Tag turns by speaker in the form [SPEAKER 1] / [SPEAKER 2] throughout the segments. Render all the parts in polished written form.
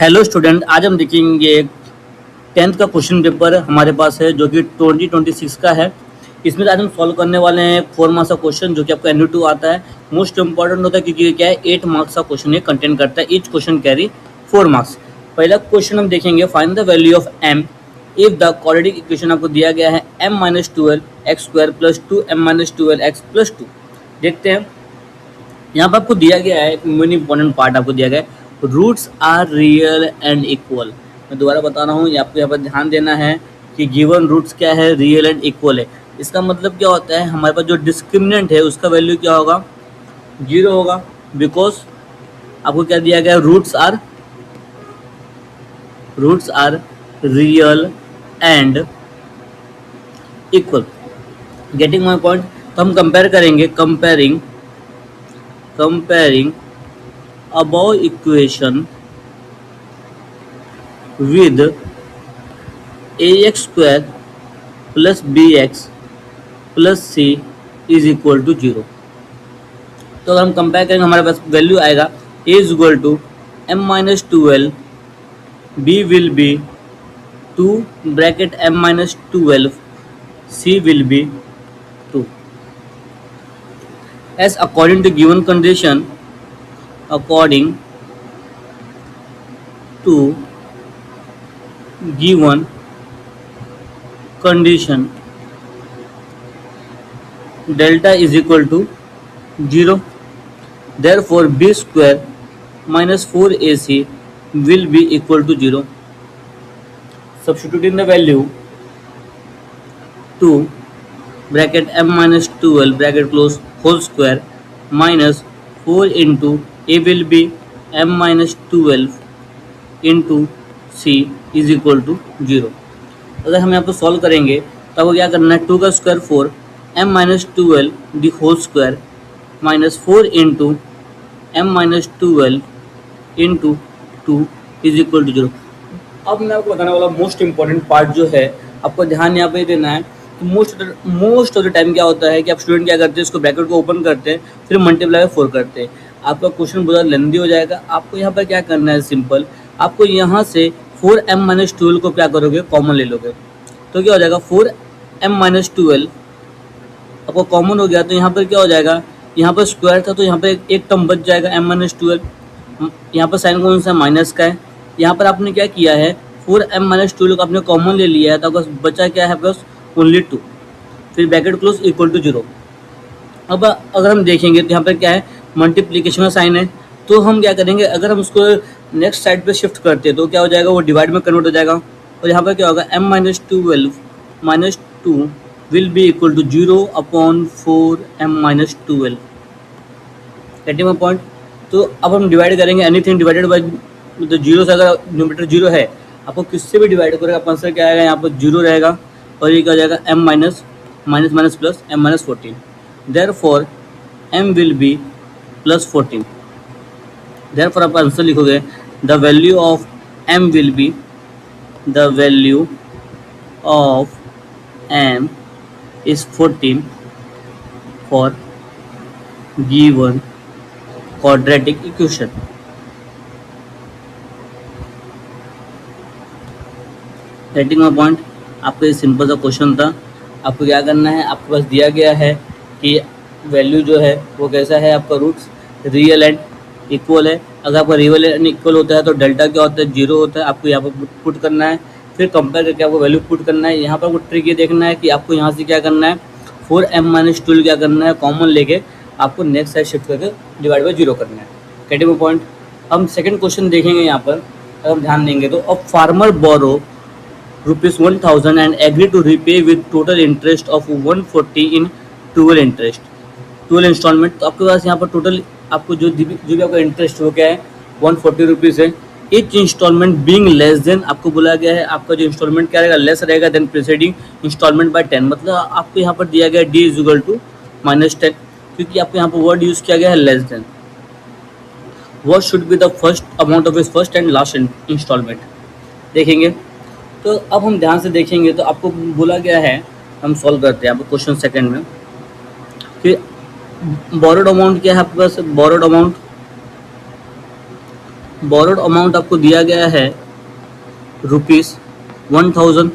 [SPEAKER 1] Hello student, आज हम देखेंगे 10th का क्वेश्चन पेपर हमारे पास है जो कि 2026 का है। इसमें आज हम सॉल्व करने वाले हैं 4 मार्क्स का क्वेश्चन जो कि आपका NU2 आता है। मोस्ट इंपॉर्टेंट होता है क्योंकि ये क्या है 8 मार्क्स का क्वेश्चन ये कंटेंट करता है। Each question carry 4 marks. पहला क्वेश्चन हम देखेंगे, find the value of m if the quadratic equation आपको दिया गया है m-12x² + 2m-12x + 2। देखते हैं, यहाँ पर आपको दिया गया है एक मेन इंपॉर्टेंट पार्ट आपको दिया गया है, roots are real and equal. मैं दोबारा बता रहा हूँ, आपको यहाँ पर ध्यान देना है कि गिवन रूट्स क्या है, रियल एंड इक्वल है। इसका मतलब क्या होता है, हमारे पास जो डिस्क्रिमिनेंट है उसका वैल्यू क्या होगा, 0 होगा, बिकॉज आपको क्या दिया गया है, roots are real and equal. Getting my point. तो हम कंपेयर करेंगे, comparing above equation with ax² plus bx plus c is equal to 0। तो अगर हम कंपेयर करेंगे हमारे पास वैल्यू आएगा a is equal to m-12, b will be 2 bracket m-12, c will be 2। as according to given condition, according to given condition, delta is equal to 0, therefore b² minus 4ac will be equal to 0। substituting the value, 2 bracket m-12 bracket close whole square minus 4 into a will be m-12 into c is equal to 0। अगर हम यहाँ पर solve करेंगे तो आपको क्या करना है, 2 का square 4, m-12 the whole square minus 4 into m-12 into 2 is equal to 0। अब मैं आपको बताने वाला मोस्ट इंपॉर्टेंट पार्ट जो है, आपको ध्यान यहाँ पे देना है। तो मोस्ट ऑफ द टाइम क्या होता है कि आप स्टूडेंट क्या करते हैं, इसको ब्रैकेट को ओपन करते हैं, फिर मल्टीप्लाई 4 करते हैं। आपका क्वेश्चन बहुत लेंदी हो जाएगा। आपको यहाँ पर क्या करना है, सिंपल, आपको यहाँ से 4m-12 को क्या करोगे, कॉमन ले लोगे। तो क्या हो जाएगा, 4m-12 आपको कॉमन हो गया, तो यहाँ पर क्या हो जाएगा, यहाँ पर स्क्वायर था तो यहाँ पर एक टर्म बच जाएगा m-12। यहाँ पर साइन कौन सा, माइनस का है। यहाँ पर आपने क्या किया है, 4m-12 को आपने कॉमन ले लिया है, तो आपका बचा क्या है, बस ओनली 2, फिर ब्रैकेट क्लोज इक्वल टू 0। अब अगर हम देखेंगे तो यहाँ पर क्या है, मल्टीप्लिकेशन का साइन है, तो हम क्या करेंगे, अगर हम उसको नेक्स्ट साइड पे शिफ्ट करते हैं तो क्या हो जाएगा, वो डिवाइड में कन्वर्ट हो जाएगा। और यहाँ पर क्या होगा, m-12 minus 2 will be equal to 0 upon 4m-12। Getting my point. तो अब हम डिवाइड करेंगे, एनीथिंग डिवाइडेड बाई तो 0 से, अगर न्यूमरेटर 0 है, आपको किससे भी डिवाइड करेगा, आपका आंसर क्या आएगा, यहाँ पर 0 रहेगा, और ये क्या हो जाएगा, m minus minus plus m-14। Therefore m will be plus 14। Therefore आप आंसर लिखोगे, the value of m will be, the value of m is 14 for given quadratic equation. Getting my point. आपका ये सिंपल सा question था। आपको क्या करना है, आपके पास दिया गया है कि वैल्यू जो है वो कैसा है, आपका रूट्स रियल एंड इक्वल है। अगर आपका रियल एंड इक्वल होता है तो डेल्टा क्या होता है, 0 होता है। आपको यहाँ पर पुट करना है, फिर कंपेयर करके आपको वैल्यू पुट करना है। यहाँ पर आपको ट्रिक ये देखना है कि आपको यहाँ से क्या करना है, 4m-12 क्या करना है, कॉमन लेके आपको नेक्स्ट साइड शिफ्ट करके डिवाइड बाई 0 करना है। Getting my point. हम सेकेंड क्वेश्चन देखेंगे। यहाँ पर अगर हम ध्यान देंगे तो, अब farmer borrow ₹1000 and agree to repay with total interest of 140 in 12 instalment. तो आपके पास यहाँ पर टोटल आपको जो भी आपका इंटरेस्ट हो क्या है, 140 रुपीज़ है। Each instalment being less than, आपको बोला गया है आपका जो इंस्टॉलमेंट क्या रहेगा, लेस रहेगा देन प्रीसीडिंग इंस्टॉलमेंट बाय 10। मतलब आपको यहाँ पर दिया गया d इज इक्वल टू -10, क्योंकि आपको यहाँ पर वर्ड यूज़ किया गया है less than. What should be the first amount of his first and last instalment. देखेंगे तो अब हम ध्यान से देखेंगे तो आपको बोला गया है, हम सॉल्व करते हैं। आपको क्वेश्चन सेकंड में कि बोरोड अमाउंट क्या है आपके पास, बोरोड अमाउंट बोरोड अमाउंट आपको दिया गया है ₹1000,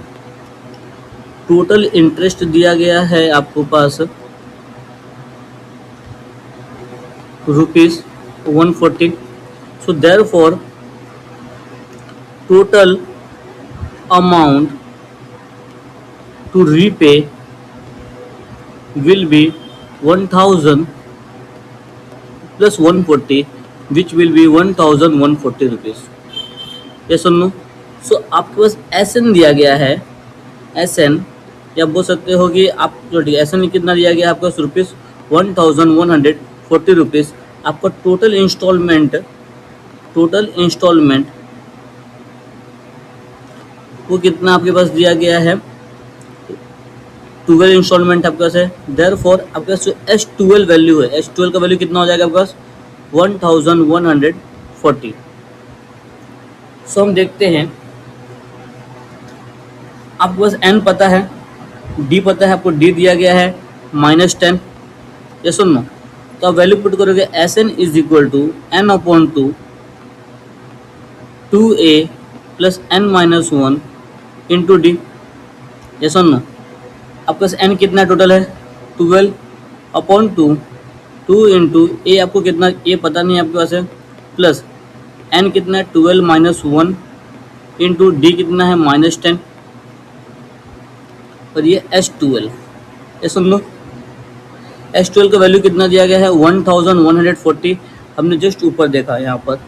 [SPEAKER 1] टोटल इंटरेस्ट दिया गया है आपको पास ₹140. So therefore total amount to repay will be 1000 plus 140, which will be 1140 rupees. Yes or no? So आपके पास SN दिया गया है, SN या बोल सकते हो कि आप जो SN कितना दिया गया है आपको ₹1140. आपका टोटल इंस्टॉलमेंट वो कितना आपके पास दिया गया है, 12 इंस्टॉलमेंट आपके पास है. देयरफॉर आपके पास जो S12 वैल्यू है, S12 का वैल्यू कितना हो जाएगा आपके पास 1140. सो हम देखते हैं, आपके पास N पता है, D पता है, आपको D दिया गया है -10. ये सुनो, तो आप वैल्यू पुट करोगे SN is equal to N/2 2A plus N-1 into D. ये सुनो, आपके पास N कितना टोटल है 12/2, 2 इंटू A आपको कितना A पता नहीं है आपके पास है, प्लस N कितना है 12 - 1 इंटू D कितना है -10 और ये S12. ये सुन लो, S12 का वैल्यू कितना दिया गया है 1140. हमने जस्ट ऊपर देखा यहाँ पर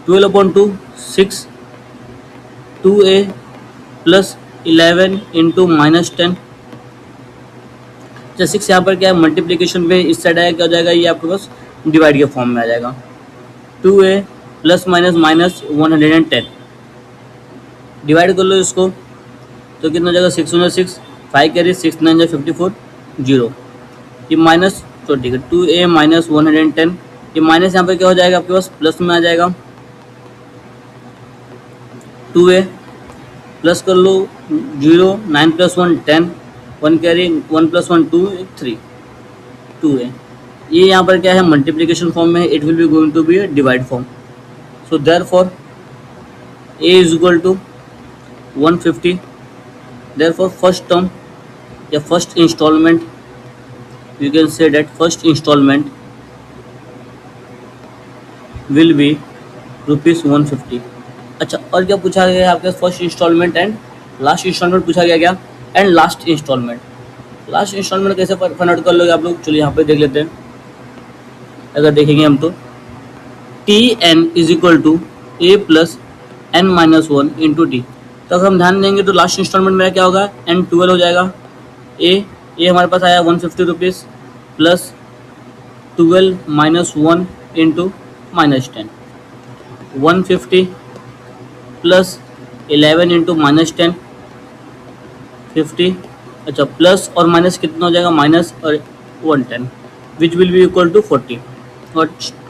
[SPEAKER 1] 12/2 6 2A प्लस 11 इंटू -10. 6 यहाँ पर क्या है मल्टीप्लीकेशन में इस साइड आया, क्या हो जाएगा ये आपके पास डिवाइड के फॉर्म में आ जाएगा. 2A plus minus minus 110 divide कर लो इसको तो कितना हो जाएगा 6 × 6 5 कैरी 6 9 54 0. ये माइनस तो ठीक है 2A माइनस 110. ये माइनस यहाँ पर क्या हो जाएगा आपके पास प्लस में आ जाएगा 2A प्लस कर लो 0 9 + 1 10 1 कैरी 1 + 1 2 3 2A. ये यहाँ पर क्या है मल्टीप्लिकेशन फॉर्म में है, it will be going to be a divide form. So therefore A is equal to 150. Therefore first term या first installment you can say that first installment will be ₹150. अच्छा, और क्या पूछा गया है आपके first installment and last installment पूछा गया क्या, and last installment. Last installment कैसे फाइंड आउट कर लोगे आप लोग, चलिए यहाँ पे देख लेते हैं. अगर देखेंगे हम तो TN is equal to A plus N-1 into D. तो अगर हम ध्यान देंगे तो लास्ट इंस्टॉलमेंट मेरा क्या होगा N12 हो जाएगा. A हमारे पास आया 150 rupees plus 12 - 1 into -10 150 plus 11 into -10 50. अच्छा, प्लस और माइनस कितना हो जाएगा माइनस और 110 which will be equal to 40.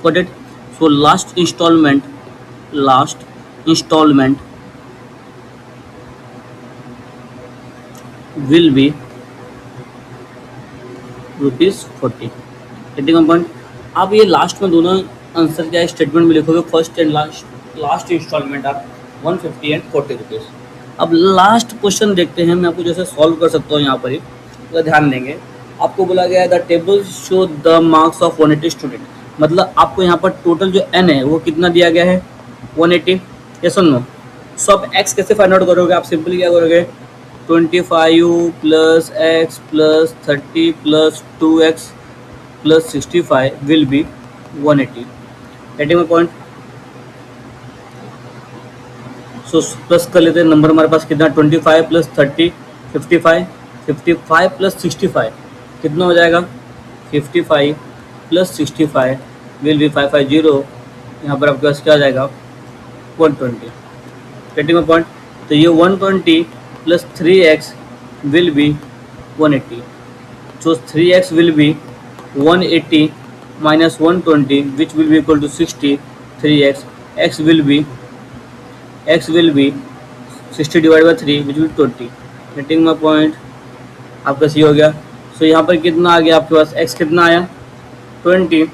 [SPEAKER 1] Got it? So last installment will be ₹40. Getting a point? आप ये लास्ट में दोनों आंसर क्या है स्टेटमेंट में लिखोगे, फर्स्ट एंड लास्ट इंस्टॉलमेंट आप 150 एंड 40 रुपीज़. अब लास्ट क्वेश्चन देखते हैं, मैं आपको जैसे सॉल्व कर सकता हूँ. यहाँ पर ही तो ध्यान देंगे, आपको बोला गया है the table show the marks of 180 student. मतलब आपको यहाँ पर टोटल जो N है वो कितना दिया गया है 180. ये सुन लो. सो आप X कैसे फाइंड आउट करोगे, आप सिंपली क्या करोगे 25 plus X plus 30 plus 2X plus 65 will be 180. Getting my point. So plus कर लेते हैं, नंबर हमारे पास कितना 25 प्लस 30 55 55 प्लस 65 कितना हो जाएगा 55 प्लस 65 विल बी 550. यहाँ पर आपके पास क्या आ जाएगा 120. Getting my point. तो ये 120 plus 3x will be 180. So 3x will be 180 minus 120 which will be equal to 60. 3x x will be 60 divide by 3 which will 20. Getting my point. आपका सी हो गया. सो यहाँ पर कितना आ गया आपके पास x कितना आया 20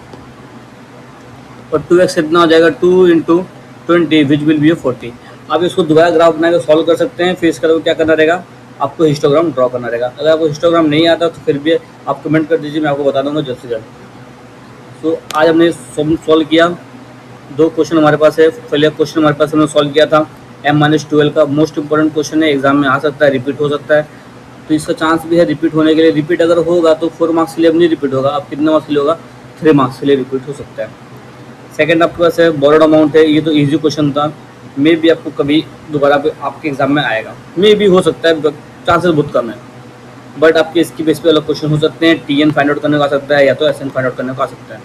[SPEAKER 1] और 2x कितना हो जाएगा 2 इंटू 20 विच विल बी 40। आप इसको दोबारा ग्राफ बना के सॉल्व कर सकते हैं। फिर इसका क्या करना रहेगा, आपको हिस्टोग्राम ड्रॉ करना रहेगा। अगर आपको हिस्टोग्राम नहीं आता तो फिर भी आप कमेंट कर दीजिए, मैं आपको बता दूंगा जल्द से जल्द। तो आज हमने सॉल्व किया, 2 क्वेश्चन हमारे पास है। पहले क्वेश्चन हमारे पास हमने सॉल्व किया था M-12 का, मोस्ट इंपॉर्टेंट क्वेश्चन है, एग्जाम में आ सकता है, रिपीट हो सकता है। तो इसका चांस भी है रिपीट होने के लिए। रिपीट अगर होगा तो 4 मार्क्स के लिए अब नहीं रिपीट होगा, अब कितने मार्क्स के लिए होगा, 3 मार्क्स के लिए रिपीट हो सकता है। सेकंड आपके पास है बोरोड अमाउंट है, ये तो इजी क्वेश्चन था, मे भी आपको कभी दोबारा आपके एग्जाम में आएगा, मे भी हो सकता है, चांसेस बहुत कम है, बट आपके इसकी बेस पे अलग क्वेश्चन हो सकते हैं। TN फाइंड आउट करने का आ सकता है या तो SN फाइंड आउट करने का आ सकता है।